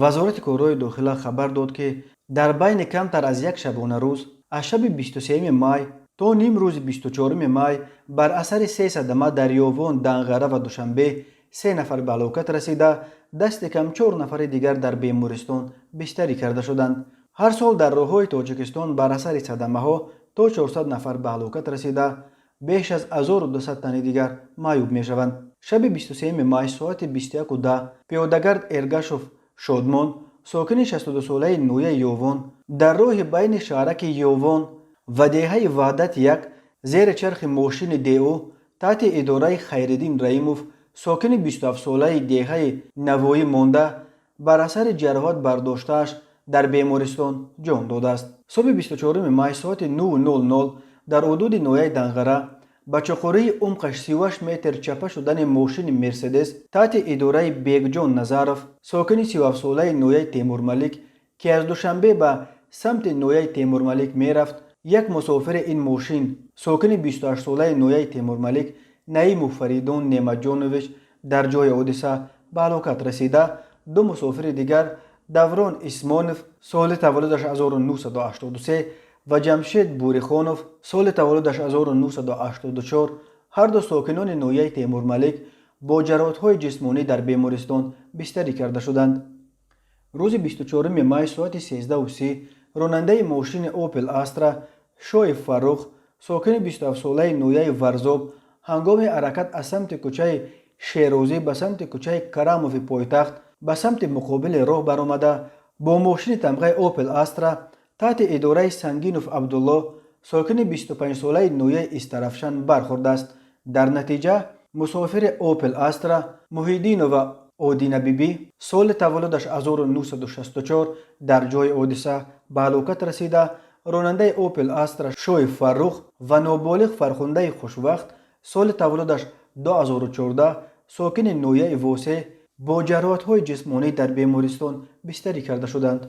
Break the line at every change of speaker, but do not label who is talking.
вазорати корҳои дохила хабар дод ки дар байни камтар аз як шабона рӯз аз шаби 23 май то ним рӯзи 24 май бар асари се садама дар ёвон, Данғара ва Душанбе 3 нафар ба ҳалокат расида, дасти кам 4 нафари дигар дар бемористон бистарӣ карда шуданд. ҳар сол дар роҳҳои Тоҷикистон бар асари садамаҳо то 400 нафар ба ҳалокат расида, беш аз 1200 тани дигар маъюб мешаванд. шаби 23 май соати 21:10 пиёдагард Эргашев Шодмон, сокини 62-солаи ноҳияи Ёвон, дар роҳи байни шаҳраки Ёвон ва деҳаи Ваҳдат 1 зери чархи мошини ДО таҳти идораи Хайриддин Раимов, сокини 27-солаи деҳаи Навоӣ монда, бар асари ҷароҳат бардоштааш дар бемористон ҷон додааст. соби 24 май соати 9:00 дар ҳудуди ноҳияи Данғара ба чуқурии умқаш 38 метр чапа шудани мошини Мерседес таҳти идораи Бекҷон Назаров, сокини 37-солаи ноҳияи Темурмалик, ки аз Душанбе ба самти ноҳияи Темурмалик мерафт, як мусофири ин мошин, сокини 28-солаи ноҳияи Темурмалик, Наимов Фаридон Неъматҷонович, дар ҷои ҳодиса ба ҳалокат расида, ду мусофири дигар Даврон Исмонов, соли таваллудаш 1983 ва Ҷамшед Бурихонов, соли таваллудаш 1984, ҳар ду сокинони ноҳияи Темурмалик бо ҷароҳатҳои ҷисмонӣ дар бемористон бистарӣ карда шуданд. рӯзи 24 май соати 13:30 ронандаи мошини Opel Astra Шоиб Фаррух, сокини 27-солаи ноҳияи Варзоб, ҳангоми ҳаракат аз самти кӯчаи Шерозӣ ба самти кӯчаи Карамови Пойтахт ба самти муқобили роҳ баромада, бо мошини тамғаи Opel Astra таҳти идораи Сангинов Абдулло, сокини 25-солаи ноҳияи Истарафшан бархӯрдааст. дар натиҷа мусофири Opel Astra Муҳиддинова Одина Биби, соли таваллудаш 1964, дар ҷои ҳодиса ба ҳалокат расида, ронандаи Opel Astra Шоиб Фаррух ва ноболиғ Фархундаи Хушвақт, соли таваллудаш 2014, сокини ноҳияи Восе, бо ҷароҳатҳои ҷисмонӣ дар бемористон бистарӣ карда шуданд.